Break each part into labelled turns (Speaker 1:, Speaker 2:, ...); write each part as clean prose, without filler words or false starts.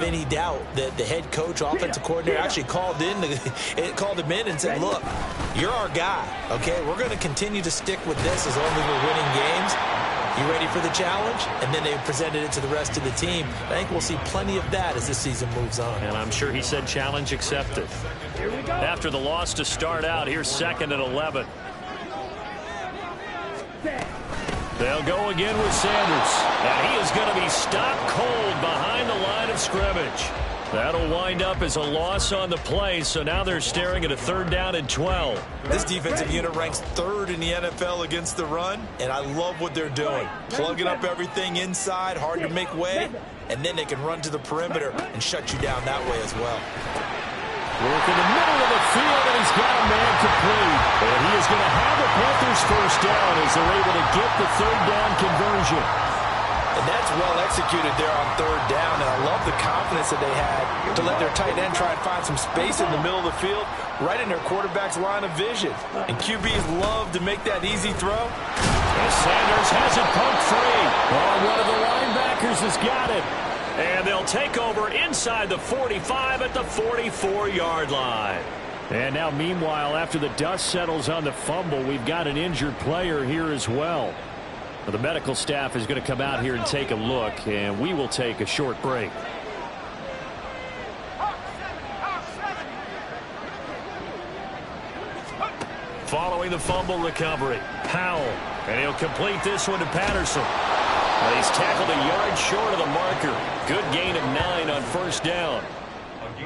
Speaker 1: any doubt that the head coach, offensive coordinator, actually called him in and said, look, you're our guy, okay? We're going to continue to stick with this as long as we're winning games. You ready for the challenge? And then they presented it to the rest of the team. I think we'll see plenty of that as this season moves on.
Speaker 2: And I'm sure he said challenge accepted. Here we go. After the loss to start out, here's 2nd and 11. They'll go again with Sanders. And he is going to be stopped cold behind the line of scrimmage. That'll wind up as a loss on the play, so now they're staring at a 3rd down and 12.
Speaker 1: This defensive unit ranks 3rd in the NFL against the run, and I love what they're doing. Plugging up everything inside, hard to make way, and then they can run to the perimeter and shut you down that way as well.
Speaker 2: Work in the middle of the field, and he's got a man complete. And he is going to have the Panthers 1st down as they're able to get the 3rd down conversion.
Speaker 1: And that's well executed there on 3rd down, and I love the confidence that they had to let their tight end try and find some space in the middle of the field, right in their quarterback's line of vision. And QBs love to make that easy throw.
Speaker 2: And Sanders has it poked free. Oh, one of the linebackers has got it. And they'll take over inside the 45 at the 44-yard line. And now, meanwhile, after the dust settles on the fumble, we've got an injured player here as well. The medical staff is going to come out here and take a look, and we will take a short break. Following the fumble recovery, Powell, and he'll complete this one to Patterson. And he's tackled a yard short of the marker. Good gain of 9 on 1st down.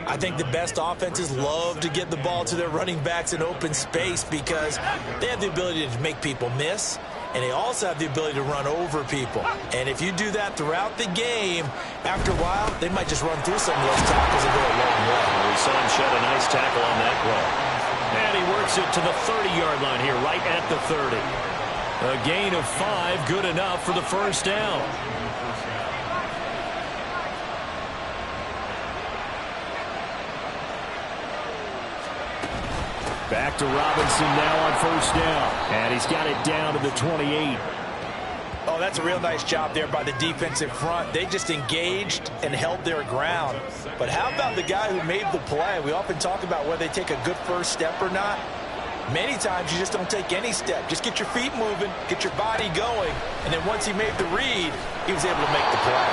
Speaker 1: I think the best offenses love to get the ball to their running backs in open space because they have the ability to make people miss, and they also have the ability to run over people. And if you do that throughout the game, after a while, they might just run through some of those tackles and go a long way.
Speaker 2: Well, we saw him shed a nice tackle on that play. And he works it to the 30-yard line here, right at the 30. A gain of 5, good enough for the 1st down. Back to Robinson now on 1st down. And he's got it down to the 28.
Speaker 1: Oh, that's a real nice job there by the defensive front. They just engaged and held their ground. But how about the guy who made the play? We often talk about whether they take a good first step or not. Many times you just don't take any step. Just get your feet moving, get your body going, and then once he made the read, he was able to make the play.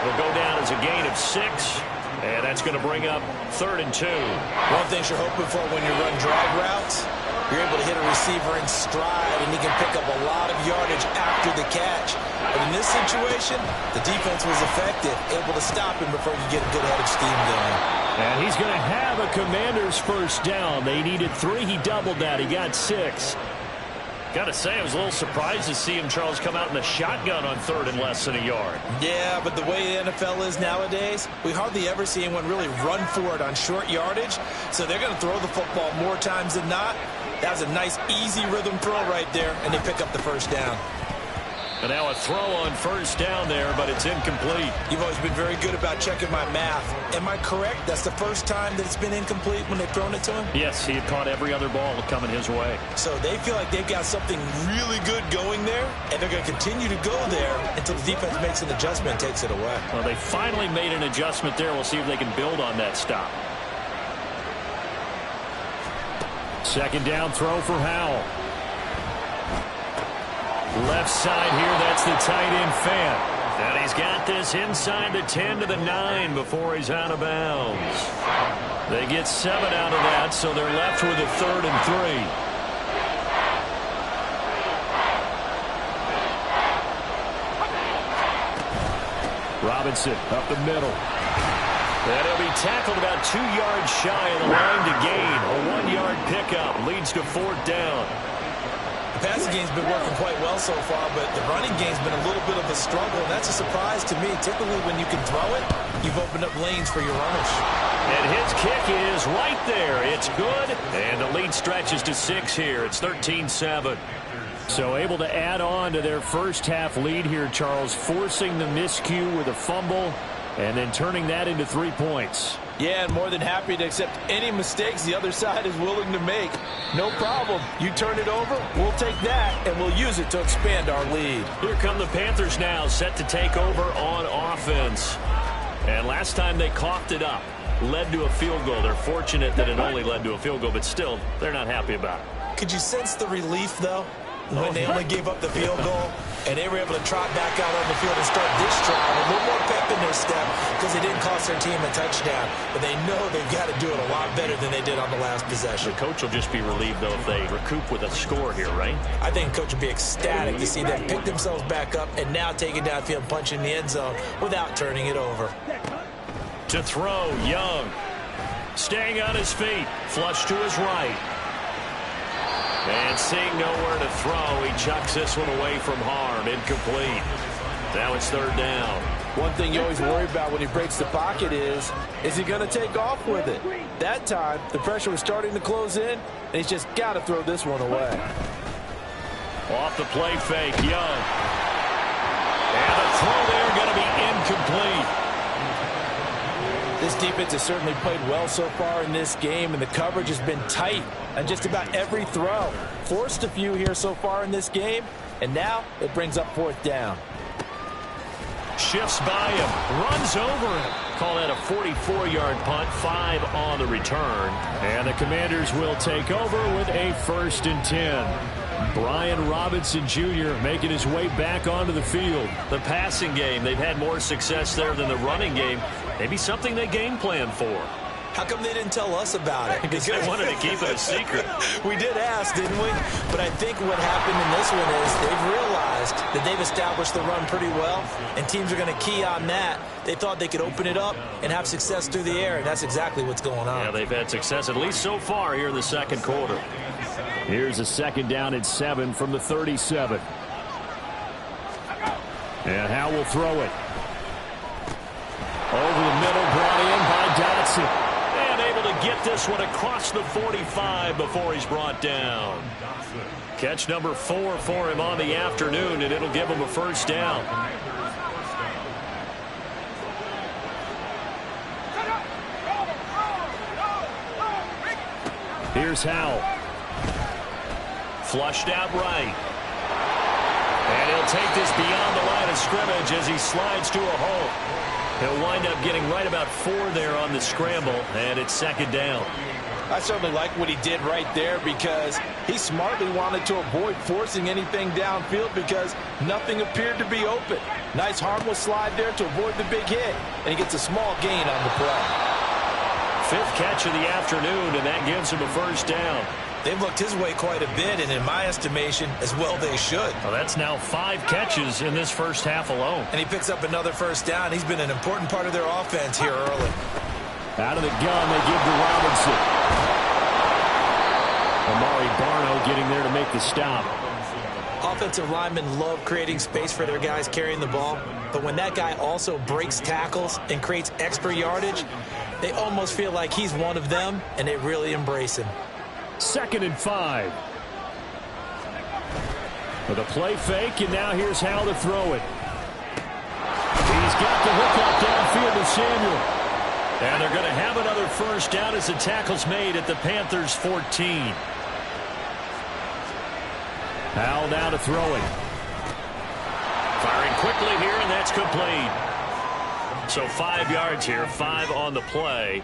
Speaker 2: Will go down as a gain of 6, and that's going to bring up 3rd and 2.
Speaker 1: One thing you're hoping for when you run drag routes, you're able to hit a receiver in stride, and he can pick up a lot of yardage after the catch. But in this situation, the defense was effective, able to stop him before you get a good head of steam going.
Speaker 2: And he's going to have a Commanders 1st down. They needed 3. He doubled that. He got 6. Got to say, I was a little surprised to see him, Charles, come out in the shotgun on 3rd and less than a yard.
Speaker 1: Yeah, but the way the NFL is nowadays, we hardly ever see anyone really run for it on short yardage. So they're going to throw the football more times than not. That was a nice, easy rhythm throw right there, and they pick up the 1st down.
Speaker 2: And now a throw on 1st down there, but it's incomplete.
Speaker 1: You've always been very good about checking my math. Am I correct? That's the first time that it's been incomplete when they've thrown it to him?
Speaker 2: Yes, he had caught every other ball coming his way.
Speaker 1: So they feel like they've got something really good going there, and they're going to continue to go there until the defense makes an adjustment and takes it away.
Speaker 2: Well, they finally made an adjustment there. We'll see if they can build on that stop. 2nd down throw for Howell. Left side here, that's the tight end Fant. And he's got this inside the 10 to the 9 before he's out of bounds. They get 7 out of that, so they're left with a 3rd and 3. Robinson up the middle. And he'll be tackled about 2 yards shy of the line to gain. A 1-yard pickup leads to 4th down.
Speaker 1: The passing game's been working quite well so far, but the running game's been a little bit of a struggle, and that's a surprise to me. Typically, when you can throw it, you've opened up lanes for your runners.
Speaker 2: And his kick is right there. It's good, and the lead stretches to 6 here. It's 13-7. So able to add on to their first half lead here, Charles, forcing the miscue with a fumble and then turning that into 3 points.
Speaker 1: Yeah, and more than happy to accept any mistakes the other side is willing to make. No problem. You turn it over, we'll take that, and we'll use it to expand our lead.
Speaker 2: Here come the Panthers now, set to take over on offense. And last time they coughed it up, led to a field goal. They're fortunate that it only led to a field goal, but still, they're not happy about it.
Speaker 1: Could you sense the relief, though, when they only gave up the field goal and they were able to trot back out on the field and start this drive with a little more pep in their step because it didn't cost their team a touchdown, but they know they've got to do it a lot better than they did on the last possession.
Speaker 2: The coach will just be relieved, though, if they recoup with a score here, right?
Speaker 1: I think the coach will be ecstatic to see them pick themselves back up and now take it downfield and punch in the end zone without turning it over.
Speaker 2: To throw, Young. Staying on his feet. Flush to his right. And seeing nowhere to throw, he chucks this one away from harm. Incomplete. Now it's third down.
Speaker 3: One thing you always worry about when he breaks the pocket is he going to take off with it? That time, the pressure was starting to close in, and he's just got to throw this one away.
Speaker 2: Off the play fake, Young. And the throw there going to be incomplete.
Speaker 3: This defense has certainly played well so far in this game, and the coverage has been tight on just about every throw. Forced a few here so far in this game, and now it brings up fourth down.
Speaker 2: Shifts by him, runs over him. Call that a 44-yard punt, 5 on the return. And the Commanders will take over with a 1st and 10. Brian Robinson Jr. making his way back onto the field. The passing game, they've had more success there than the running game. Maybe something they game plan for.
Speaker 1: How come they didn't tell us about it?
Speaker 2: Because they wanted to keep it a secret.
Speaker 1: We did ask, didn't we? But I think what happened in this one is they've realized that they've established the run pretty well, and teams are going to key on that. They thought they could open it up and have success through the air, and that's exactly what's going on.
Speaker 2: Yeah, they've had success, at least so far, here in the second quarter.
Speaker 4: Here's a 2nd down and 7 from the 37. And Howe will throw it. Over the middle, brought in by Dotson.
Speaker 2: And able to get this one across the 45 before he's brought down. Catch number 4 for him on the afternoon, and it'll give him a 1st down.
Speaker 4: Here's Howe.
Speaker 2: Flushed out right. And he'll take this beyond the line of scrimmage as he slides to a hole. He'll wind up getting right about 4 there on the scramble, and it's 2nd down.
Speaker 3: I certainly like what he did right there because he smartly wanted to avoid forcing anything downfield because nothing appeared to be open. Nice harmless slide there to avoid the big hit, and he gets a small gain on the play.
Speaker 2: 5th catch of the afternoon, and that gives him a 1st down.
Speaker 1: They've looked his way quite a bit, and in my estimation, as well they should.
Speaker 2: Well, that's now 5 catches in this first half alone.
Speaker 1: And he picks up another 1st down. He's been an important part of their offense here early.
Speaker 4: Out of the gun, they give to Robinson. Amari Barno getting there to make the stop.
Speaker 1: Offensive linemen love creating space for their guys carrying the ball, but when that guy also breaks tackles and creates extra yardage, they almost feel like he's one of them, and they really embrace him.
Speaker 4: 2nd and 5. With a play fake, and now here's Howe to throw it. He's got the hook up downfield to Samuel.
Speaker 2: And they're going to have another 1st down as the tackle's made at the Panthers' 14.
Speaker 4: Howe now to throw it.
Speaker 2: Firing quickly here, and that's complete. So 5 yards here, 5 on the play,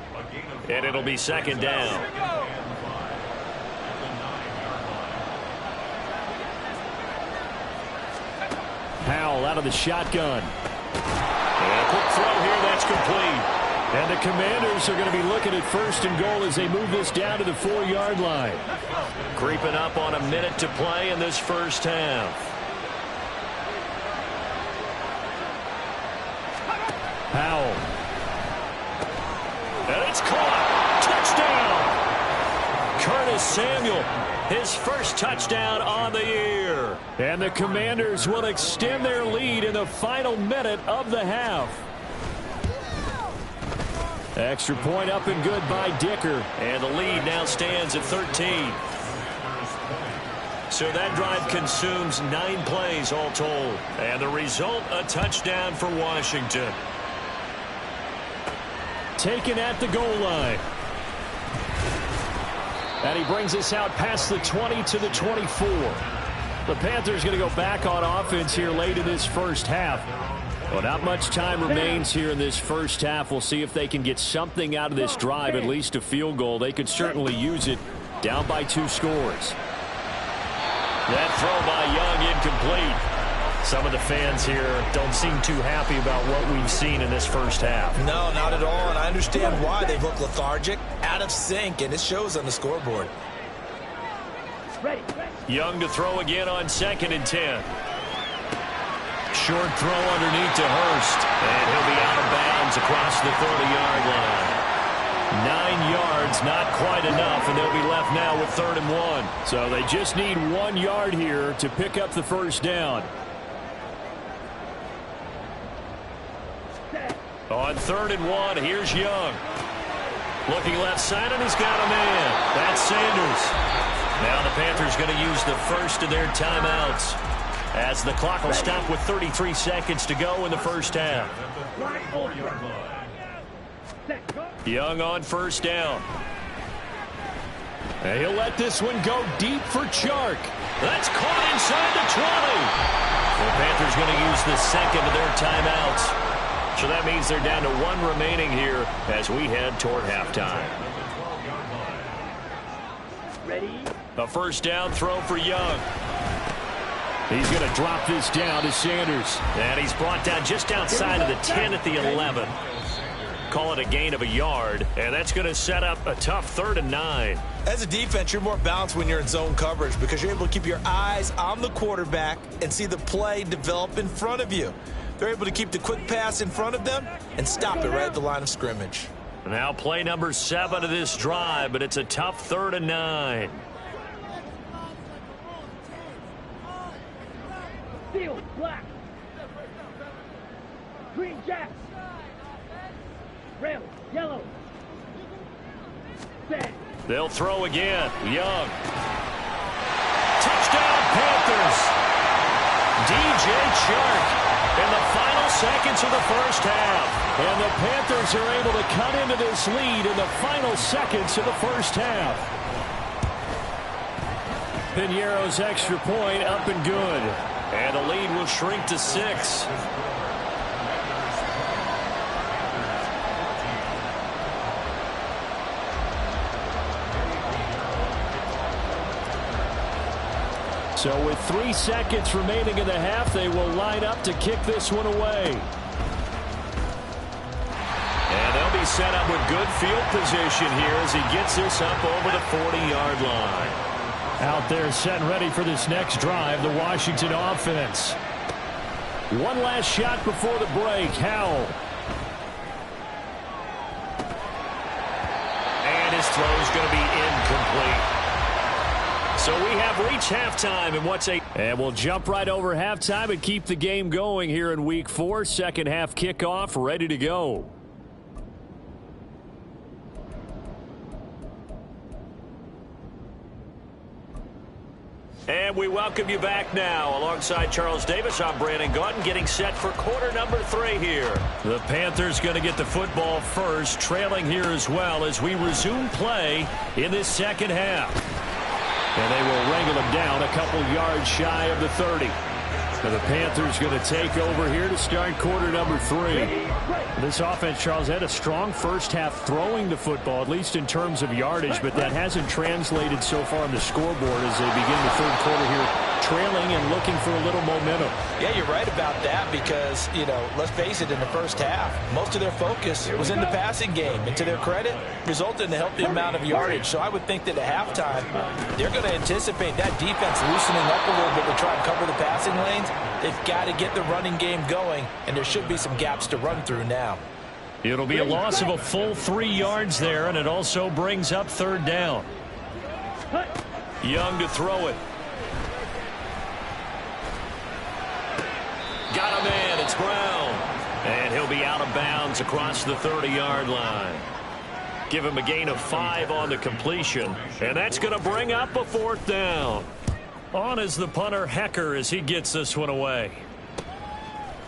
Speaker 2: and it'll be 2nd down.
Speaker 4: Howell out of the shotgun.
Speaker 2: And a quick throw here, that's complete.
Speaker 4: And the Commanders are going to be looking at 1st and goal as they move this down to the 4-yard line.
Speaker 2: Creeping up on a minute to play in this first half.
Speaker 4: Howell.
Speaker 2: And it's caught. Touchdown. Curtis Samuel, his first touchdown on the year.
Speaker 4: And the Commanders will extend their lead in the final minute of the half. Extra point up and good by Dicker.
Speaker 2: And the lead now stands at 13. So that drive consumes 9 plays all told. And the result, a touchdown for Washington.
Speaker 4: Taken at the goal line. And he brings us out past the 20 to the 24. The Panthers going to go back on offense here late in this first half. Well, not much time remains here in this first half. We'll see if they can get something out of this drive, at least a field goal. They could certainly use it. Down by 2 scores.
Speaker 2: That throw by Young incomplete. Some of the fans here don't seem too happy about what we've seen in this first half.
Speaker 3: No, not at all, and I understand why. They look lethargic, out of sync, and it shows on the scoreboard.
Speaker 2: Young to throw again on 2nd and 10. Short throw underneath to Hurst, and he'll be out of bounds across the 30-yard line. 9 yards, not quite enough, and they'll be left now with 3rd and 1.
Speaker 4: So they just need 1 yard here to pick up the first down.
Speaker 2: On 3rd and 1, here's Young. Looking left side, and he's got a man. That's Sanders. Now the Panthers going to use the first of their timeouts, as the clock will stop with 33 seconds to go in the first half. Young on 1st down.
Speaker 4: And he'll let this one go deep for Chark.
Speaker 2: That's caught inside the 20. The Panthers going to use the second of their timeouts. So that means they're down to 1 remaining here as we head toward halftime. A first down throw for Young.
Speaker 4: He's going to drop this down to Sanders.
Speaker 2: And he's brought down just outside of the 10 at the 11. Call it a gain of a yard, and that's going to set up a tough 3rd and 9.
Speaker 3: As a defense, you're more balanced when you're in zone coverage because you're able to keep your eyes on the quarterback and see the play develop in front of you. They're able to keep the quick pass in front of them and stop it right at the line of scrimmage.
Speaker 2: Now play number 7 of this drive, but it's a tough 3rd and 9.
Speaker 5: Field black. Green jacks. Red, yellow. Red.
Speaker 2: They'll throw again. Young. Touchdown Panthers. DJ Chark in the final seconds of the first half.
Speaker 4: And the Panthers are able to cut into this lead in the final seconds of the first half. Piñeiro's extra point up and good.
Speaker 2: And the lead will shrink to 6.
Speaker 4: So with 3 seconds remaining in the half, they will line up to kick this one away.
Speaker 2: And they'll be set up with good field position here as he gets this up over the 40-yard line.
Speaker 4: Out there set and ready for this next drive, the Washington offense. One last shot before the break. Howell.
Speaker 2: And his throw's going to be incomplete. So we have reached halftime in what's a...
Speaker 4: And we'll jump right over halftime and keep the game going here in Week 4. Second half kickoff ready to go.
Speaker 2: And we welcome you back now. Alongside Charles Davis, I'm Brandon Gaudin, getting set for quarter number 3 here.
Speaker 4: The Panthers going to get the football first, trailing here as well as we resume play in this second half. And they will wrangle him down a couple yards shy of the 30. And the Panthers going to take over here to start quarter number 3. This offense, Charles, had a strong first half throwing the football, at least in terms of yardage, but that hasn't translated so far on the scoreboard as they begin the third quarter here, trailing and looking for a little momentum.
Speaker 3: Yeah, you're right about that because, you know, let's face it, in the first half, most of their focus was in the passing game. And to their credit, resulted in a healthy amount of yardage. So I would think that at halftime, they're going to anticipate that defense loosening up a little bit to try and cover the passing lanes. They've got to get the running game going, and there should be some gaps to run through now.
Speaker 2: It'll be a loss of a full 3 yards there, and it also brings up 3rd down. Young to throw it. Got a man, it's Brown. And he'll be out of bounds across the 30-yard line. Give him a gain of 5 on the completion, and that's going to bring up a 4th down. On is the punter, Hecker, as he gets this one away.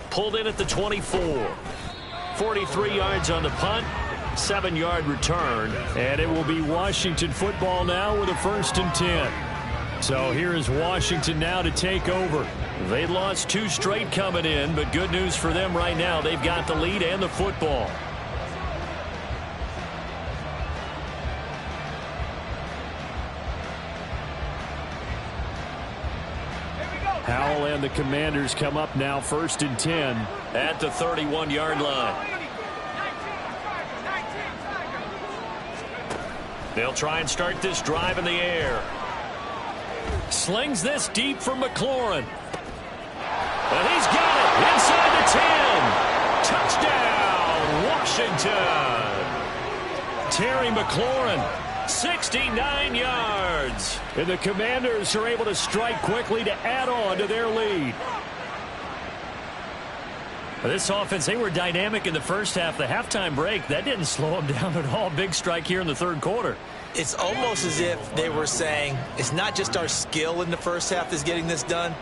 Speaker 2: Pulled in at the 24. 43 yards on the punt, 7-yard return.
Speaker 4: And it will be Washington football now with a 1st and 10. So here is Washington now to take over.
Speaker 2: They lost 2 straight coming in, but good news for them right now. They've got the lead and the football. Howell and the Commanders come up now 1st and 10 at the 31-yard line. They'll try and start this drive in the air. Slings this deep for McLaurin. And he's got it inside the 10. Touchdown, Washington. Terry McLaurin, 69 yards. And the Commanders are able to strike quickly to add on to their lead. This offense, they were dynamic in the first half. The halftime break, that didn't slow them down at all. Big strike here in the third quarter.
Speaker 1: It's almost as if they were saying, it's not just our skill in the first half that's getting this done,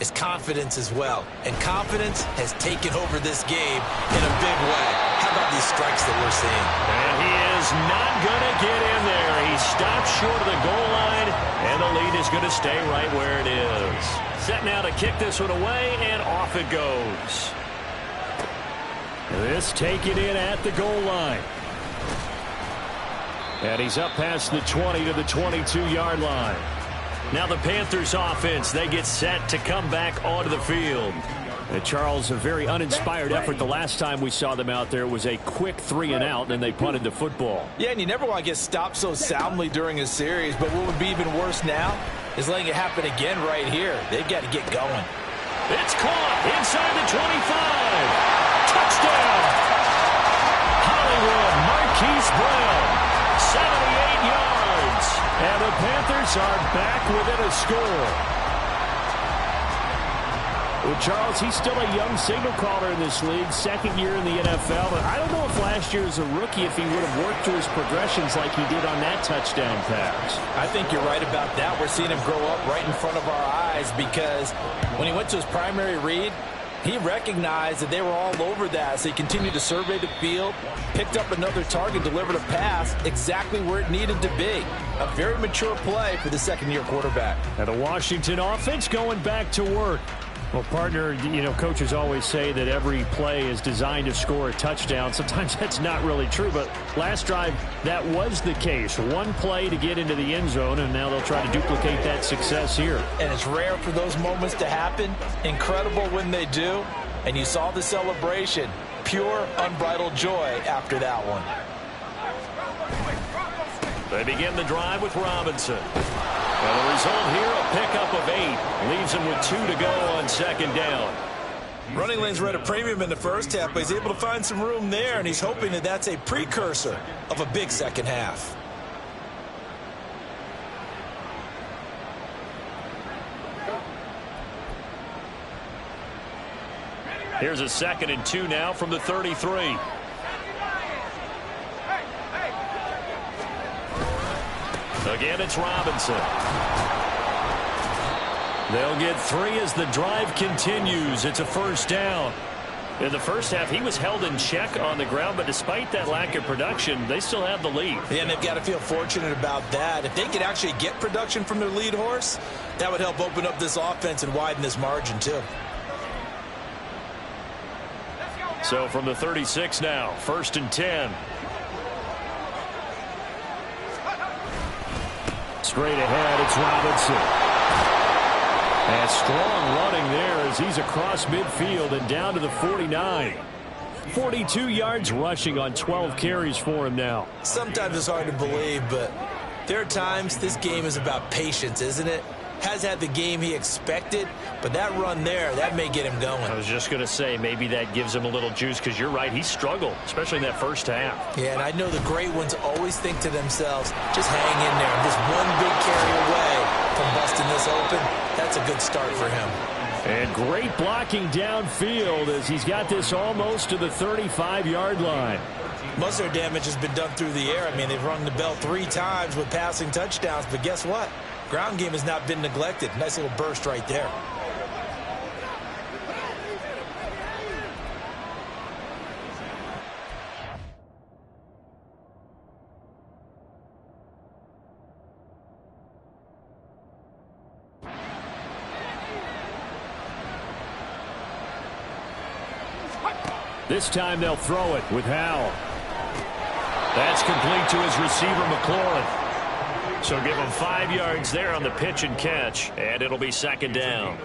Speaker 1: it's confidence as well. And confidence has taken over this game in a big way. How about these strikes that we're seeing?
Speaker 2: And he is not going to get in there. He stops short of the goal line, and the lead is going to stay right where it is. Set now to kick this one away, and off it goes. This taken in at the goal line. And he's up past the 20 to the 22-yard line. Now the Panthers offense, they get set to come back onto the field. And Charles, a very uninspired effort the last time we saw them out there. It was a quick 3-and-out, and they punted the football.
Speaker 1: Yeah, and you never want to get stopped so soundly during a series, but what would be even worse now is letting it happen again right here. They've got to get going.
Speaker 2: It's caught inside the 25. Touchdown! Hollywood Marquise Brown, 78 yards. And the Panthers are back within a score. Well, Charles, he's still a young signal caller in this league, 2nd year in the NFL. But I don't know if last year as a rookie, if he would have worked through his progressions like he did on that touchdown pass.
Speaker 1: I think you're right about that. We're seeing him grow up right in front of our eyes because when he went to his primary read, he recognized that they were all over that, so he continued to survey the field, picked up another target, delivered a pass exactly where it needed to be. A very mature play for the second-year quarterback.
Speaker 2: And the Washington offense going back to work. Well, partner, you know, coaches always say that every play is designed to score a touchdown. Sometimes that's not really true, but last drive, that was the case. One play to get into the end zone, and now they'll try to duplicate that success here.
Speaker 1: And it's rare for those moments to happen. Incredible when they do. And you saw the celebration. Pure, unbridled joy after that one.
Speaker 2: They begin the drive with Robinson. And the result here, a pickup of 8. Leaves him with 2 to go on 2nd down.
Speaker 1: Running lanes were at a premium in the first half, but he's able to find some room there, and he's hoping that that's a precursor of a big second half.
Speaker 2: Here's a 2nd and 2 now from the 33. Again, it's Robinson. They'll get 3 as the drive continues. It's a 1st down. In the first half, he was held in check on the ground, but despite that lack of production, they still have the lead.
Speaker 1: Yeah, and they've got to feel fortunate about that. If they could actually get production from their lead horse, that would help open up this offense and widen this margin, too.
Speaker 2: So from the 36 now, 1st and 10. Straight ahead, it's Robinson. And strong running there as he's across midfield and down to the 49. 42 yards rushing on 12 carries for him now.
Speaker 1: Sometimes it's hard to believe, but there are times this game is about patience, isn't it? Has had the game he expected, but that run there, that may get him going.
Speaker 2: I was just going to say, maybe that gives him a little juice, because you're right, he struggled, especially in that first half.
Speaker 1: Yeah, and I know the great ones always think to themselves, just hang in there. I'm just one big carry away from busting this open. That's a good start for him.
Speaker 2: And great blocking downfield as he's got this almost to the 35-yard line.
Speaker 1: Most of their damage has been done through the air. I mean, they've rung the bell 3 times with passing touchdowns, but guess what? Ground game has not been neglected. Nice little burst right there.
Speaker 4: This time they'll throw it with Howell. That's complete to his receiver, McLaurin. So give him 5 yards there on the pitch and catch, and it'll be second down.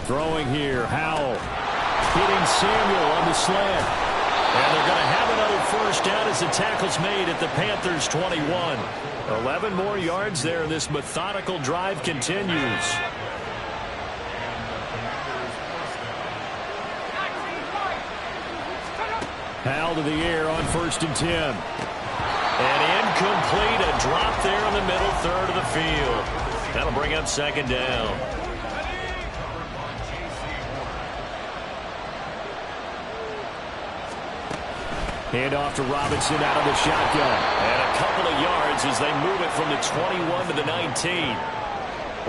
Speaker 4: Throwing here, Howell. Hitting Samuel on the slant. And they're going to have another first down as the tackle's made at the Panthers' 21. 11 more yards there, and this methodical drive continues. Howell to the air on 1st and 10. And incomplete, a drop there in the middle third of the field. That'll bring up second down. Hand off to Robinson out of the shotgun. And a couple of yards as they move it from the 21 to the 19.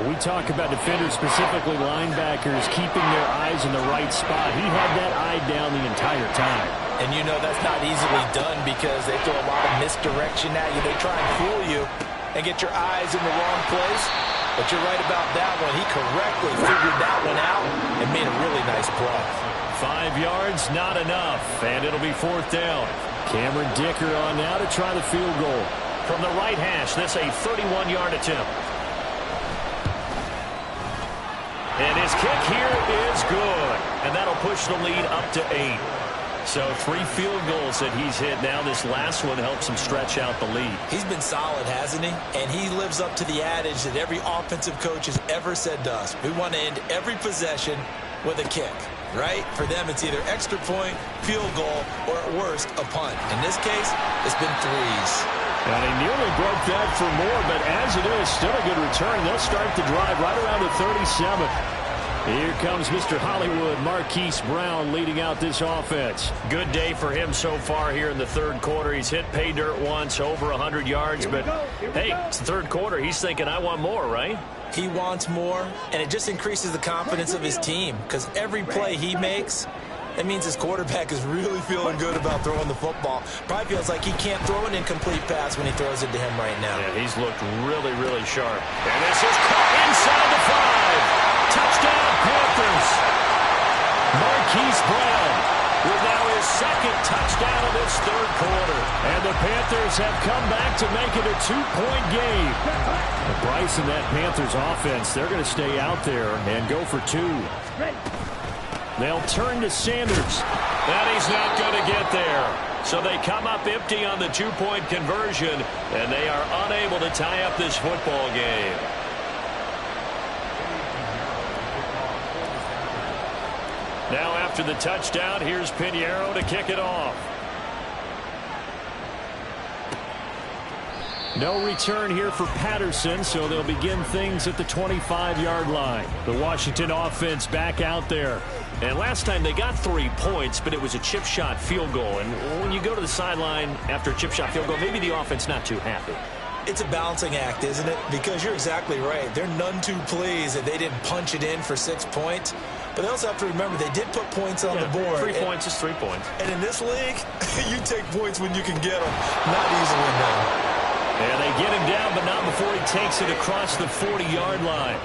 Speaker 4: When we talk about defenders, specifically linebackers, keeping their eyes in the right spot, he had that eye down the entire time.
Speaker 1: And you know that's not easily done because they throw a lot of misdirection at you. They try and fool you and get your eyes in the wrong place. But you're right about that one. He correctly figured that one out and made a really nice play.
Speaker 4: 5 yards, not enough, and it'll be 4th down. Cameron Dicker on now to try the field goal.
Speaker 2: From the right hash, this a 31-yard attempt. And his kick here is good, and that'll push the lead up to 8. So 3 field goals that he's hit now. This last one helps him stretch out the lead.
Speaker 1: He's been solid, hasn't he? And he lives up to the adage that every offensive coach has ever said to us. We want to end every possession with a kick. Right? For them, it's either extra point, field goal, or at worst, a punt. In this case, it's been 3s.
Speaker 4: And he nearly broke that for more, but as it is, still a good return. They'll start the drive right around the 37. Here comes Mr. Hollywood, Marquise Brown, leading out this offense.
Speaker 2: Good day for him so far here in the 3rd quarter. He's hit pay dirt once, over 100 yards. But, hey, it's the 3rd quarter. He's thinking, I want more, right?
Speaker 1: He wants more, and it just increases the confidence of his team because every play he makes, that means his quarterback is really feeling good about throwing the football. Probably feels like he can't throw an incomplete pass when he throws it to him right now.
Speaker 2: Yeah, he's looked really, really sharp. And this is caught inside the 5. Touchdown, Panthers.
Speaker 4: Marquise Brown
Speaker 2: with now his 2nd touchdown of this 3rd quarter.
Speaker 4: And the Panthers have come back to make it a 2-point game. Bryce and that Panthers offense, they're going to stay out there and go for 2. They'll turn to Sanders.
Speaker 2: And he's not going to get there. So they come up empty on the 2-point conversion, and they are unable to tie up this football game. Now after the touchdown, here's Pinheiro to kick it off.
Speaker 4: No return here for Patterson, so they'll begin things at the 25-yard line. The Washington offense back out there.
Speaker 2: And last time they got 3 points, but it was a chip shot field goal. And when you go to the sideline after a chip shot field goal, maybe the offense not too happy.
Speaker 1: It's a balancing act, isn't it? Because you're exactly right. They're none too pleased that they didn't punch it in for 6 points. But they also have to remember they did put points on the board.
Speaker 2: 3 points is 3 points.
Speaker 1: And in this league, you take points when you can get them. Not easily now.
Speaker 2: And they get him down, but not before he takes it across the 40-yard line.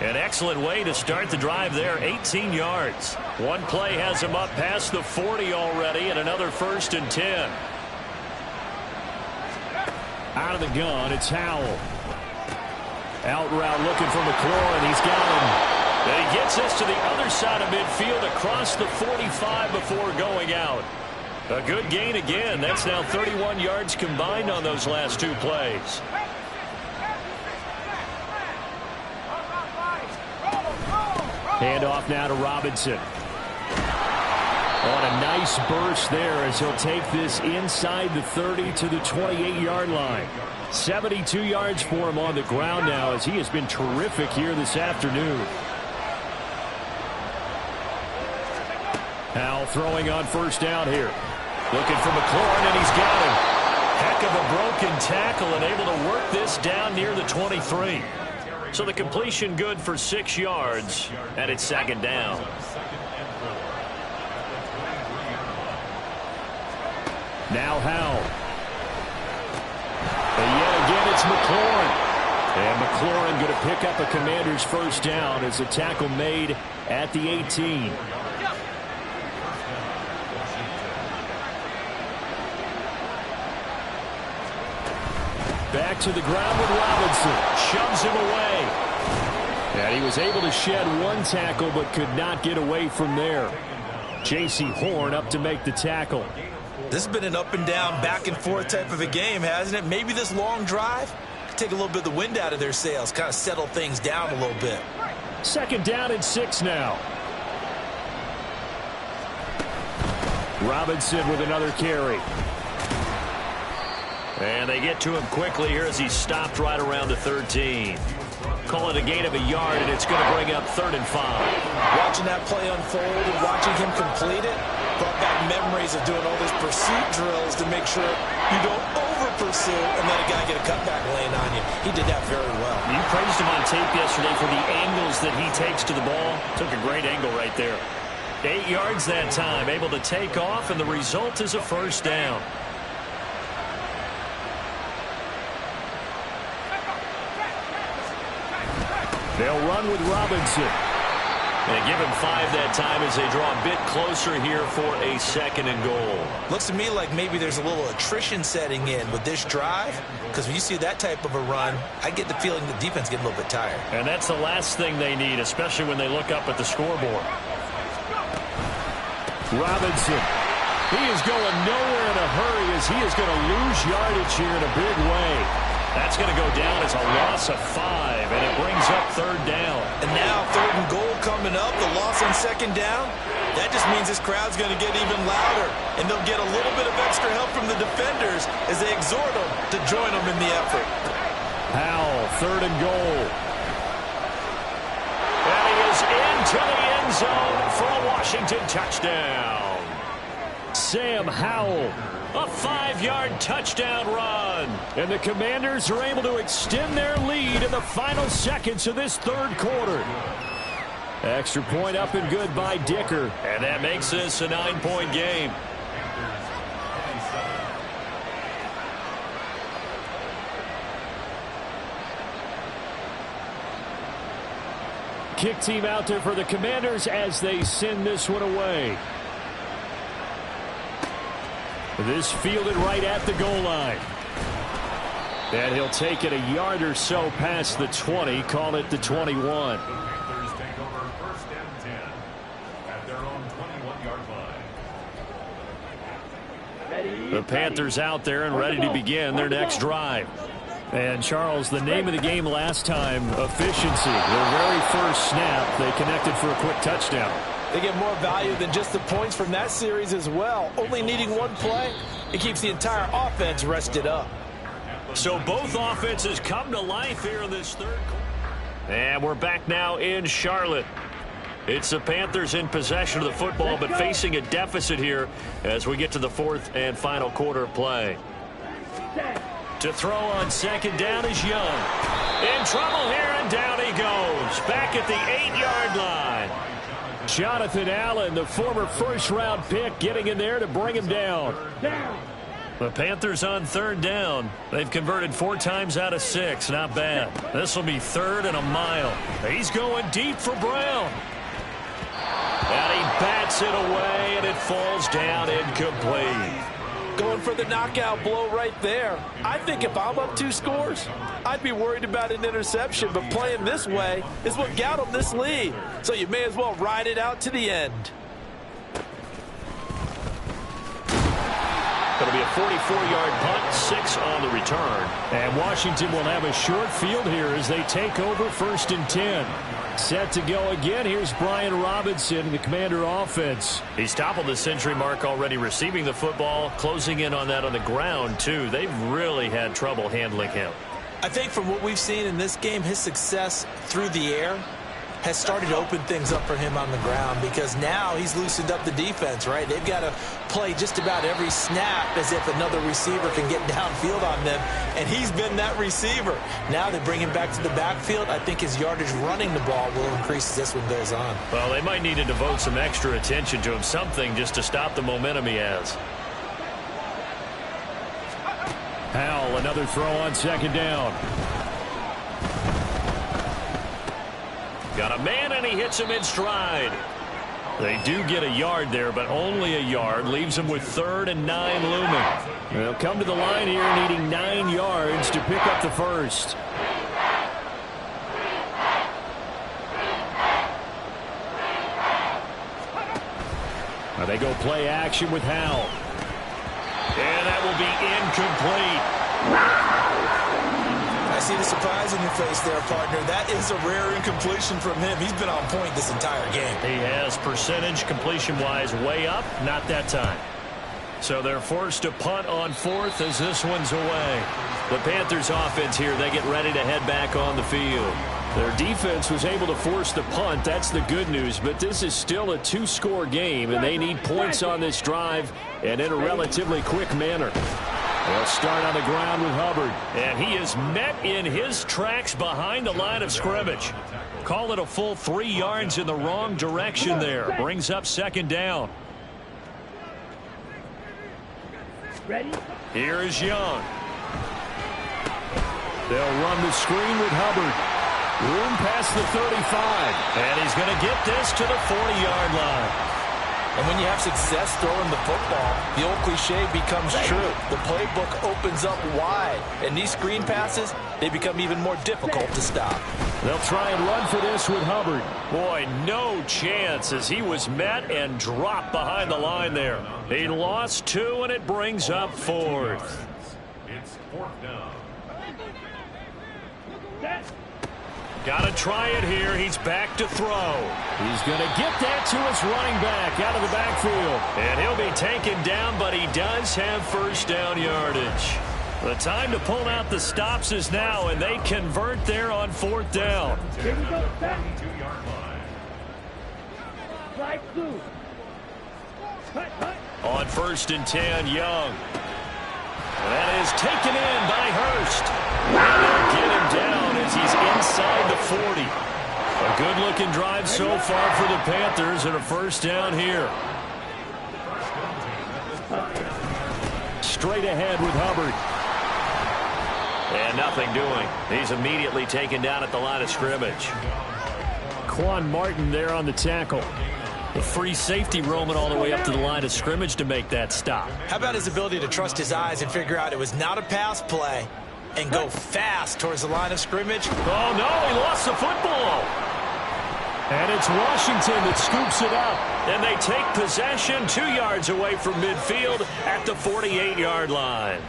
Speaker 2: An excellent way to start the drive there, 18 yards. One play has him up past the 40 already, and another 1st and 10.
Speaker 4: Out of the gun, it's Howell. Out route looking for McLaurin. He's got him.
Speaker 2: And he gets us to the other side of midfield across the 45 before going out. A good gain again. That's now 31 yards combined on those last 2 plays.
Speaker 4: Handoff now to Robinson. On a nice burst there as he'll take this inside the 30 to the 28-yard line. 72 yards for him on the ground now as he has been terrific here this afternoon. Howell throwing on 1st down here. Looking for McLaurin, and he's got him. Heck of a broken tackle and able to work this down near the 23.
Speaker 2: So the completion good for 6 yards, and it's 2nd down.
Speaker 4: Now Howell. And yet again it's McLaurin. And McLaurin going to pick up a Commander's first down as a tackle made at the 18. Back to the ground with Robinson. Shoves him away. And he was able to shed one tackle but could not get away from there. J.C. Horn up to make the tackle.
Speaker 1: This has been an up and down, back and forth type of a game, hasn't it? Maybe this long drive could take a little bit of the wind out of their sails, kind of settle things down a little bit.
Speaker 4: Second down and 6 now. Robinson with another carry.
Speaker 2: And they get to him quickly here as he's stopped right around the 13. Call it a gain of a yard, and it's going to bring up 3rd and 5.
Speaker 1: Watching that play unfold and watching him complete it brought back memories of doing all those pursuit drills to make sure you don't over-pursue and let a guy get a cutback lane on you. He did that very well.
Speaker 2: You praised him on tape yesterday for the angles that he takes to the ball. Took a great angle right there. 8 yards that time, able to take off, and the result is a first down.
Speaker 4: They'll run with Robinson.
Speaker 2: And give him 5 that time as they draw a bit closer here for a 2nd and goal.
Speaker 1: Looks to me like maybe there's a little attrition setting in with this drive, because when you see that type of a run, I get the feeling the defense getting a little bit tired.
Speaker 2: And that's the last thing they need, especially when they look up at the scoreboard.
Speaker 4: Robinson. He is going nowhere in a hurry as he is going to lose yardage here in a big way.
Speaker 2: That's going to go down as a loss of 5, and it brings up 3rd down.
Speaker 1: And now 3rd and goal coming up, the loss on 2nd down. That just means this crowd's going to get even louder, and they'll get a little bit of extra help from the defenders as they exhort them to join them in the effort.
Speaker 4: Howell, 3rd and goal.
Speaker 2: And he is into the end zone for a Washington touchdown.
Speaker 4: Sam Howell.
Speaker 2: A 5-yard touchdown run.
Speaker 4: And the Commanders are able to extend their lead in the final seconds of this 3rd quarter. Extra point up and good by Dicker.
Speaker 2: And that makes this a 9-point game.
Speaker 4: Kick team out there for the Commanders as they send this one away. This fielded right at the goal line. And he'll take it a yard or so past the 20, call it the 21.
Speaker 2: The Panthers out there and ready to begin their next drive.
Speaker 4: And, Charles, the name of the game last time, efficiency. Their very first snap, they connected for a quick touchdown.
Speaker 1: They get more value than just the points from that series as well. Only needing one play, it keeps the entire offense rested up.
Speaker 2: So both offenses come to life here in this 3rd quarter. And we're back now in Charlotte. It's the Panthers in possession of the football, but facing a deficit here as we get to the 4th and final quarter of play. To throw on 2nd down is Young. In trouble here, and down he goes. Back at the 8-yard line.
Speaker 4: Jonathan Allen, the former first-round pick, getting in there to bring him down.
Speaker 2: The Panthers on 3rd down. They've converted 4 times out of 6. Not bad. This will be 3rd and a mile. He's going deep for Brown. And he bats it away, and it falls down incomplete.
Speaker 1: Going for the knockout blow right there. I think if I'm up 2 scores, I'd be worried about an interception, but playing this way is what got them this lead. So you may as well ride it out to the end.
Speaker 2: It'll be a 44-yard punt, 6 on the return.
Speaker 4: And Washington will have a short field here as they take over 1st and 10. Set to go again. Here's Brian Robinson, the Commander offense.
Speaker 2: He's toppled the century mark already receiving the football, closing in on that on the ground, too. They've really had trouble handling him.
Speaker 1: I think from what we've seen in this game, his success through the air has started to open things up for him on the ground, because now he's loosened up the defense, right? They've got to play just about every snap as if another receiver can get downfield on them, and he's been that receiver. Now they bring him back to the backfield. I think his yardage running the ball will increase as this one goes on.
Speaker 2: Well, they might need to devote some extra attention to him, something just to stop the momentum he has.
Speaker 4: Howell, another throw on 2nd down.
Speaker 2: Got a man, and he hits him in stride. They do get a yard there, but only a yard. Leaves them with 3rd and 9 looming. They'll come to the line here needing 9 yards to pick up the first. Now they go play action with Howell. And that will be incomplete.
Speaker 3: I see the surprise in your face there, partner. That is a rare incompletion from him. He's been on point this entire game.
Speaker 2: He has percentage completion-wise way up. Not that time. So they're forced to punt on 4th as this one's away. The Panthers offense here, they get ready to head back on the field. Their defense was able to force the punt. That's the good news. But this is still a 2-score game, and they need points on this drive and in a relatively quick manner. They'll start on the ground with Hubbard. And he is met in his tracks behind the line of scrimmage. Call it a full 3 yards in the wrong direction there. Brings up 2nd down.
Speaker 5: Ready?
Speaker 2: Here is Young. They'll run the screen with Hubbard. Room past the 35. And he's going to get this to the 40-yard line.
Speaker 3: And when you have success throwing the football, the old cliche becomes true. The playbook opens up wide. And these screen passes, they become even more difficult to stop.
Speaker 2: They'll try and run for this with Hubbard. Boy, no chance as he was met and dropped behind the line there. He lost 2, and it brings up 4th.
Speaker 4: It's 4th down.
Speaker 2: Got to try it here. He's back to throw. He's going to get that to his running back out of the backfield. And he'll be taken down, but he does have 1st down yardage. The time to pull out the stops is now, and they convert there on 4th down.
Speaker 5: Here we go. Back.
Speaker 4: 2-yard line.
Speaker 5: Slide through. Cut.
Speaker 2: On 1st and 10, Young. That is taken in by Hurst. And they'll get him down as he's inside the 40. A good-looking drive so far for the Panthers and a 1st down here. Straight ahead with Hubbard. And nothing doing. He's immediately taken down at the line of scrimmage. Quan Martin there on the tackle. The free safety roaming all the way up to the line of scrimmage to make that stop.
Speaker 3: How about his ability to trust his eyes and figure out it was not a pass play and go fast towards the line of scrimmage?
Speaker 2: Oh, no, he lost the football. And it's Washington that scoops it up. And they take possession 2 yards away from midfield at the 48-yard line.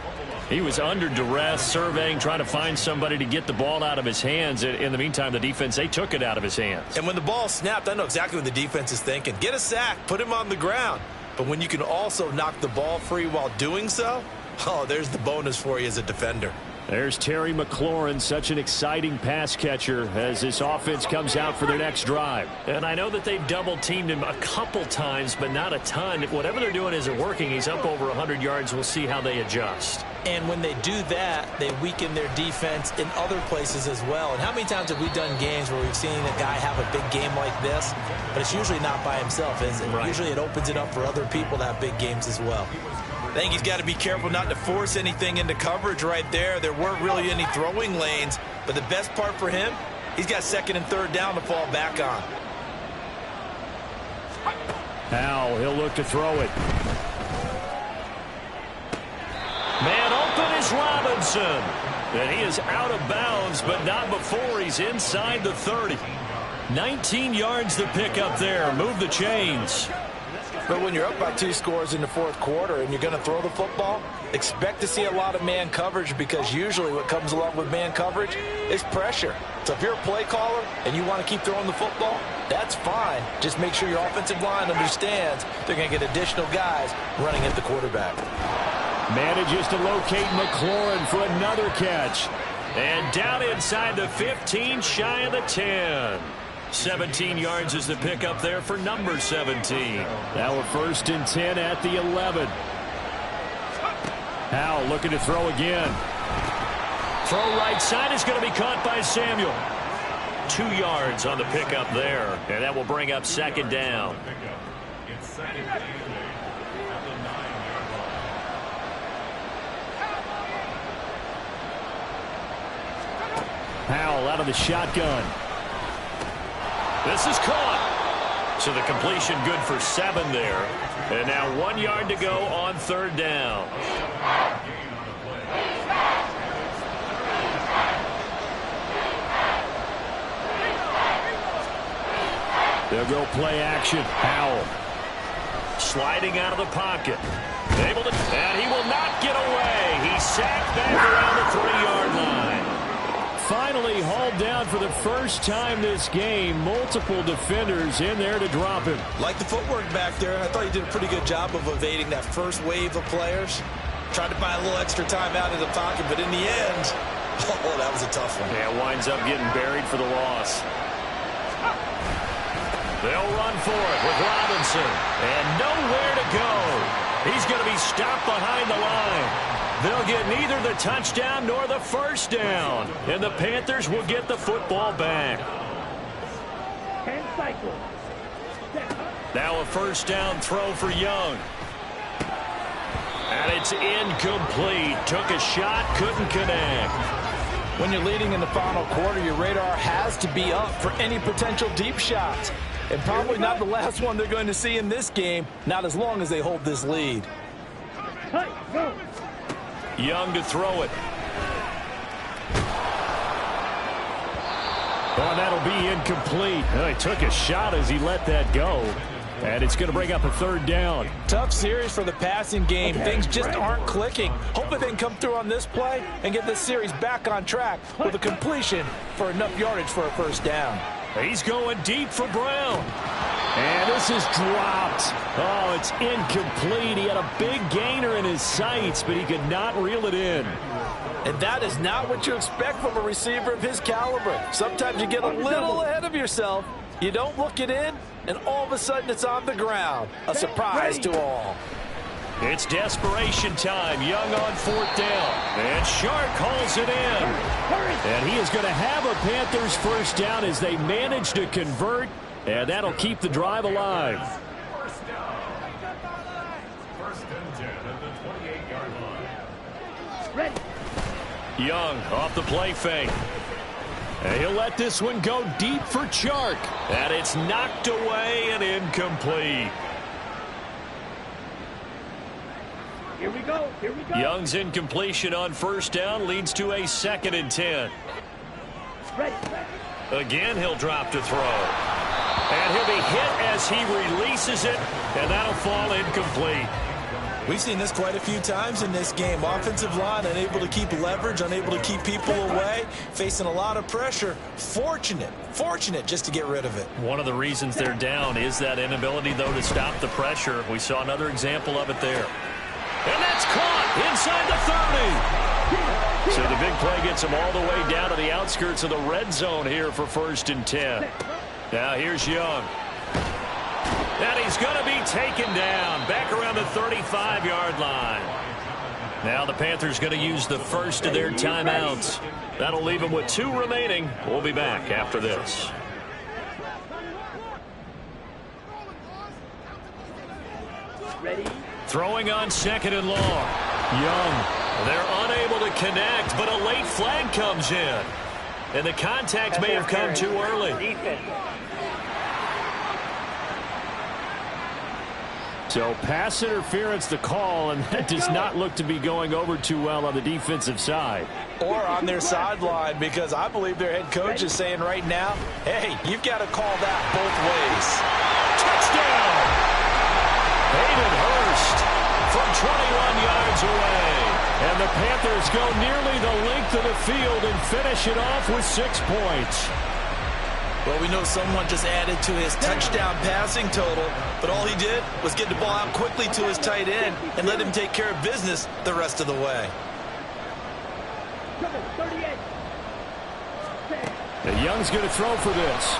Speaker 2: He was under duress, surveying, trying to find somebody to get the ball out of his hands. In the meantime, the defense, they took it out of his hands.
Speaker 3: And when the ball snapped, I know exactly what the defense is thinking. Get a sack, put him on the ground. But when you can also knock the ball free while doing so, oh, there's the bonus for you as a defender.
Speaker 2: There's Terry McLaurin, such an exciting pass catcher as this offense comes out for their next drive. And I know that they've double-teamed him a couple times, but not a ton. If whatever they're doing isn't working, he's up over 100 yards. We'll see how they adjust.
Speaker 3: And when they do that, they weaken their defense in other places as well. And how many times have we done games where we've seen a guy have a big game like this, but it's usually not by himself, is it? Right. Usually it opens it up for other people to have big games as well. I think he's got to be careful not to force anything into coverage right there. There weren't really any throwing lanes, but the best part for him, he's got 2nd and 3rd down to fall back on.
Speaker 2: Now he'll look to throw it. Man open is Robinson. And he is out of bounds, but not before he's inside the 30. 19 yards to pick up there. Move the chains.
Speaker 3: But when you're up by 2 scores in the 4th quarter and you're going to throw the football, expect to see a lot of man coverage, because usually what comes along with man coverage is pressure. So if you're a play caller and you want to keep throwing the football, that's fine. Just make sure your offensive line understands they're going to get additional guys running at the quarterback.
Speaker 2: Manages to locate McLaurin for another catch. And down inside the 15, shy of the 10. 17 yards is the pickup there for number 17. Now we're 1st and 10 at the 11. Howell looking to throw again. Throw right side is going to be caught by Samuel. 2 yards on the pickup there. And that will bring up 2nd down. Howell out of the shotgun. This is caught. So the completion good for 7 there. And now 1 yard to go on 3rd down.
Speaker 4: They'll go play action. Howell.
Speaker 2: Sliding out of the pocket. Able to, and he will not get away. He's sacked back around the 3-yard line.
Speaker 4: Finally hauled down for the first time this game. Multiple defenders in there to drop him.
Speaker 3: Like the footwork back there, I thought he did a pretty good job of evading that first wave of players. Tried to buy a little extra time out of the pocket, but in the end, oh, that was a tough one.
Speaker 2: Yeah, winds up getting buried for the loss. They'll run for it with Robinson. And nowhere to go. He's going to be stopped behind the line. They'll get neither the touchdown nor the first down. And the Panthers will get the football back.
Speaker 5: 10 cycles.
Speaker 2: Now a first down throw for Young. And it's incomplete. Took a shot, couldn't connect.
Speaker 3: When you're leading in the final quarter, your radar has to be up for any potential deep shots. And probably not the last one they're going to see in this game, not as long as they hold this lead.
Speaker 5: Go.
Speaker 2: Young to throw it.
Speaker 4: Oh, that'll be incomplete. He took a shot as he let that go. And it's going to bring up a 3rd down.
Speaker 3: Tough series for the passing game. Things just aren't clicking. Hopefully they can come through on this play and get this series back on track with a completion for enough yardage for a first down.
Speaker 2: He's going deep for Brown.
Speaker 4: And this is dropped. Oh, it's incomplete. He had a big gainer in his sights, but he could not reel it in.
Speaker 3: And that is not what you expect from a receiver of his caliber. Sometimes you get a little ahead of yourself. You don't look it in, and all of a sudden it's on the ground. A surprise to all.
Speaker 2: It's desperation time. Young on 4th down. And Shark hauls it in.
Speaker 4: And he is going to have a Panthers first down as they manage to convert. And that'll keep the drive alive.
Speaker 6: First and 10 at the 28-yard line.
Speaker 5: Ready.
Speaker 2: Young off the play fake.
Speaker 4: And he'll let this one go deep for Chark.
Speaker 2: And it's knocked away and incomplete.
Speaker 5: Here we go. Here we go.
Speaker 2: Young's incompletion on first down leads to a 2nd and 10.
Speaker 5: Ready.
Speaker 2: Again, he'll drop to throw. And he'll be hit as he releases it, and that'll fall incomplete.
Speaker 3: We've seen this quite a few times in this game. Offensive line unable to keep leverage, unable to keep people away, facing a lot of pressure. Fortunate just to get rid of it.
Speaker 2: One of the reasons they're down is that inability, though, to stop the pressure. We saw another example of it there. And that's caught inside the 30. So the big play gets them all the way down to the outskirts of the red zone here for 1st and 10. Now here's Young. And he's going to be taken down back around the 35-yard line. Now the Panthers going to use the first of their timeouts. That'll leave them with 2 remaining. We'll be back after this.
Speaker 5: Ready.
Speaker 2: Throwing on 2nd and long. Young. They're unable to connect, but a late flag comes in. And the contact may have come too early.
Speaker 4: So pass interference the call, and that does not look to be going over too well on the defensive side.
Speaker 3: Or on their sideline, because I believe their head coach is saying right now, hey, you've got to call that both ways.
Speaker 2: Touchdown! Hayden Hurst from 21 yards away. And the Panthers go nearly the length of the field and finish it off with 6 points.
Speaker 3: Well, we know someone just added to his touchdown passing total, but all he did was get the ball out quickly to his tight end and let him take care of business the rest of the way.
Speaker 4: And Young's going to throw for this.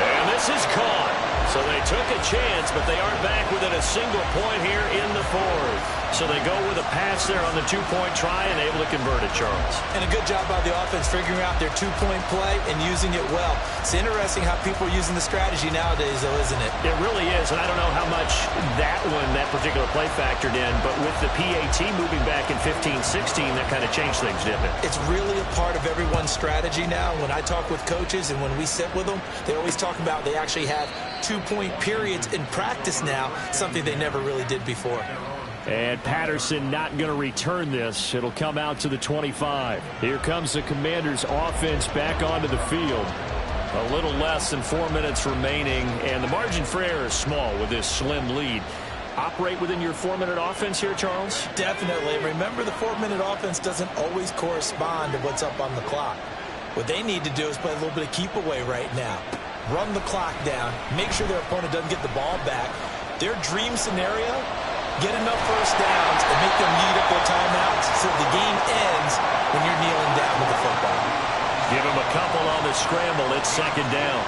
Speaker 2: And this is caught. So they took a chance, but they aren't back within a single point here in the fourth. So they go with a pass there on the two-point try and able to convert it, Charles.
Speaker 1: And a good job by the offense figuring out their two-point play and using it well. It's interesting how people are using the strategy nowadays, though, isn't it?
Speaker 2: It really is, and I don't know how much that particular play factored in, but with the PAT moving back in 15-16, that kind of changed things, didn't it?
Speaker 1: It's really a part of everyone's strategy now. When I talk with coaches and when we sit with them, they always talk about they actually have two-point periods in practice now, something they never really did before.
Speaker 4: And Patterson not going to return this. It'll come out to the 25. Here comes the Commanders' offense back onto the field. A little less than 4 minutes remaining, and the margin for error is small with this slim lead. Operate within your 4-minute offense here, Charles?
Speaker 1: Definitely. Remember, the 4-minute offense doesn't always correspond to what's up on the clock. What they need to do is play a little bit of keep away right now. Run the clock down. Make sure their opponent doesn't get the ball back. Their dream scenario, get enough first downs and make them eat up their timeouts so the game ends when you're kneeling down with the football.
Speaker 2: Give him a couple on the scramble. It's second down.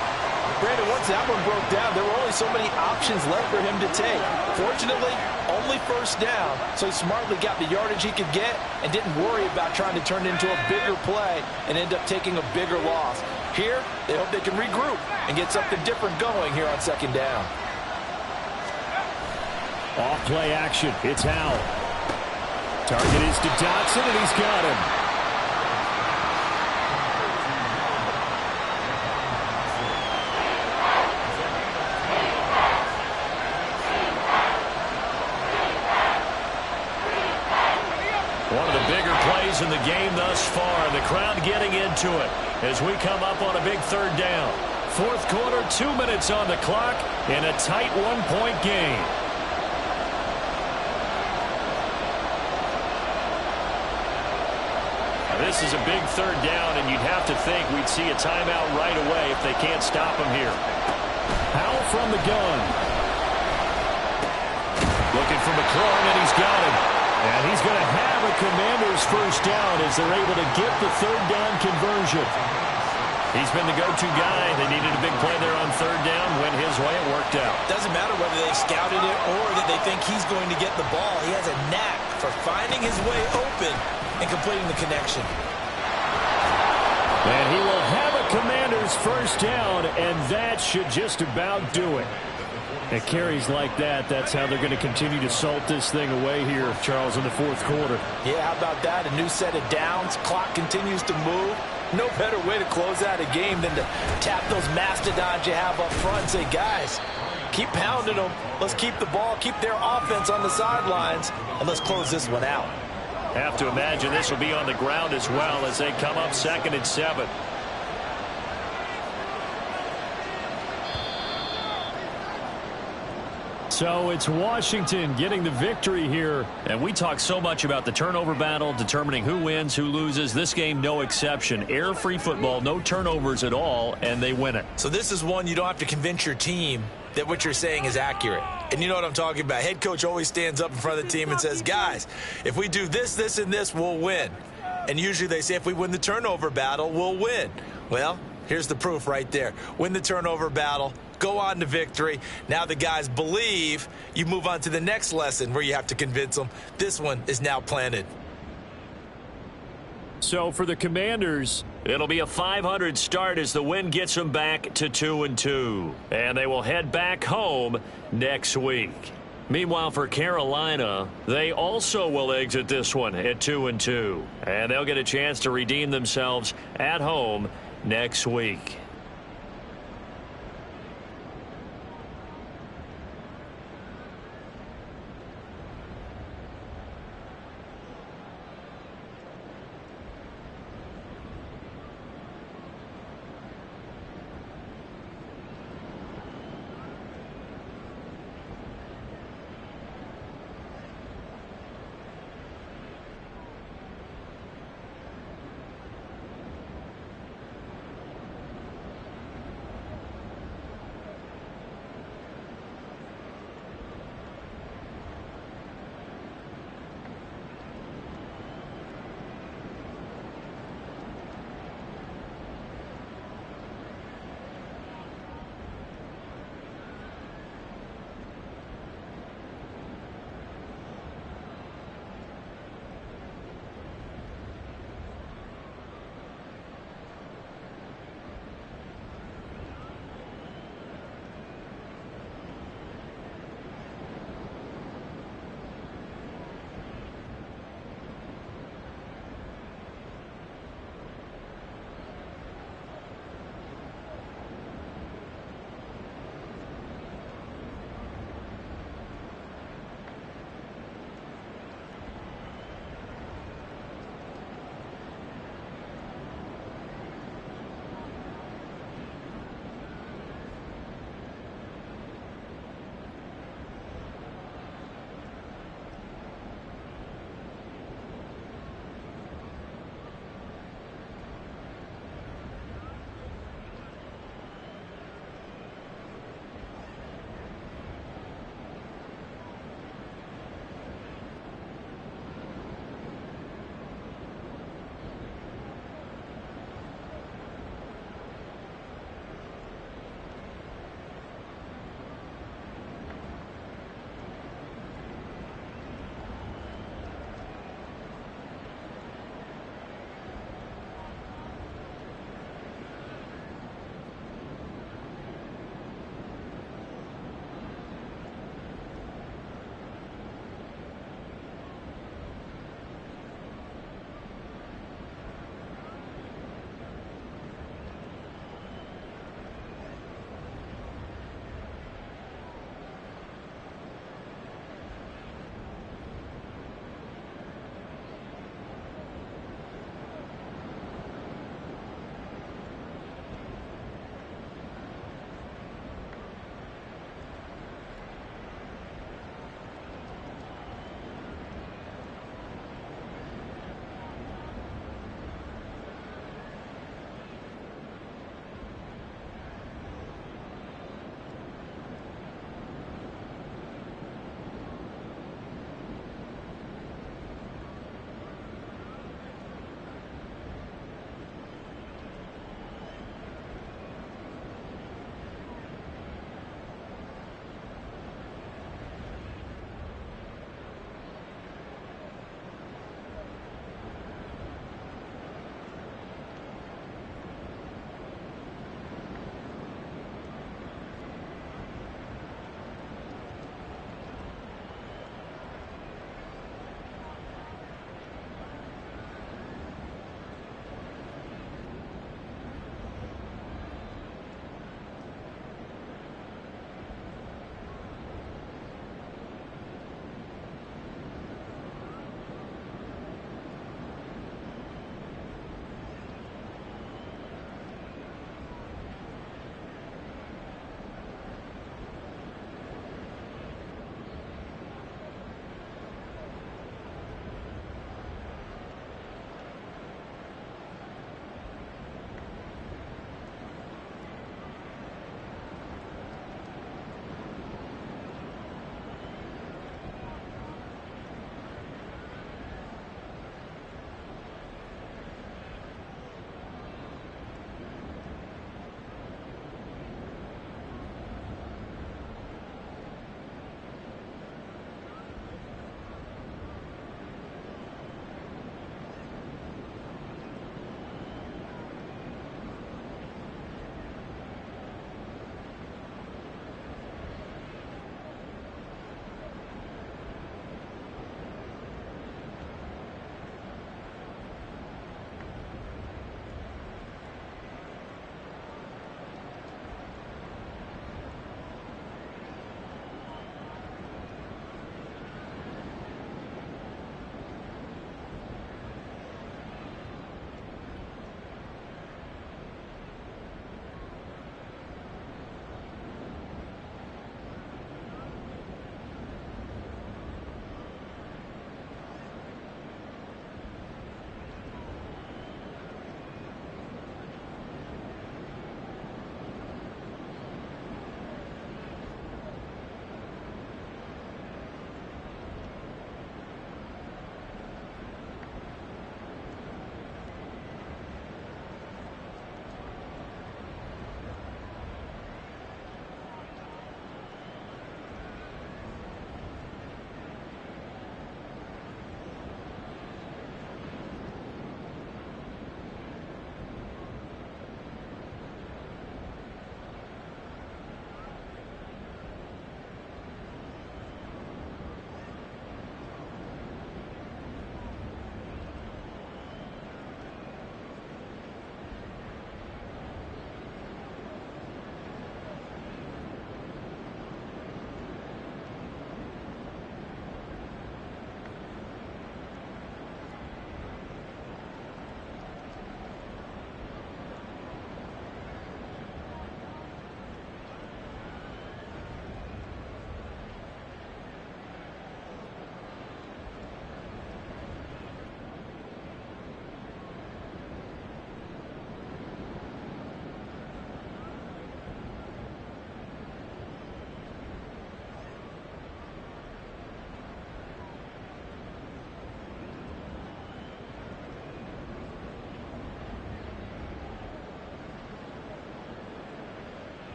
Speaker 3: Brandon, once that one broke down, there were only so many options left for him to take. Fortunately, only first down, so he smartly got the yardage he could get and didn't worry about trying to turn it into a bigger play and end up taking a bigger loss. Here, they hope they can regroup and get something different going here on second down.
Speaker 4: Off play action. It's Howell. Target is to Dotson, and he's got him. One of the bigger plays in the game thus far. The crowd getting into it as we come up on a big third down. Fourth quarter, 2 minutes on the clock in a tight one-point game. This is a big third down, and you'd have to think we'd see a timeout right away if they can't stop him here. Howell from the gun. Looking for McLaurin, and he's got him. And he's going to have a Commanders first down as they're able to get the third down conversion. He's been the go-to guy. They needed a big play there on third down. Went his way. It worked out.
Speaker 1: Doesn't matter whether they scouted it or that they think he's going to get the ball. He has a knack for finding his way open and completing the connection.
Speaker 4: And he will have a Commanders first down, and that should just about do it. At carries like that, that's how they're going to continue to salt this thing away here, Charles, in the fourth quarter.
Speaker 1: Yeah, how about that? A new set of downs. Clock continues to move. No better way to close out a game than to tap those mastodons you have up front and say, guys, keep pounding them. Let's keep the ball, keep their offense on the sidelines, and let's close this one out.
Speaker 4: Have to imagine this will be on the ground as well as they come up 2nd and 7. So it's Washington getting the victory here. And we talk so much about the turnover battle, determining who wins, who loses. This game, no exception. Error-free football, no turnovers at all, and they win it.
Speaker 1: So this is one you don't have to convince your team that what you're saying is accurate. And you know what I'm talking about. Head coach always stands up in front of the team and says, guys, if we do this, this, and this, we'll win. And usually they say if we win the turnover battle, we'll win. Well, here's the proof right there. Win the turnover battle. Go on to victory. Now the guys believe. You move on to the next lesson where you have to convince them. This one is now planted.
Speaker 4: So for the Commanders, it'll be a .500 start as the win gets them back to 2-2. And they will head back home next week. Meanwhile, for Carolina, they also will exit this one at 2-2. And they'll get a chance to redeem themselves at home next week.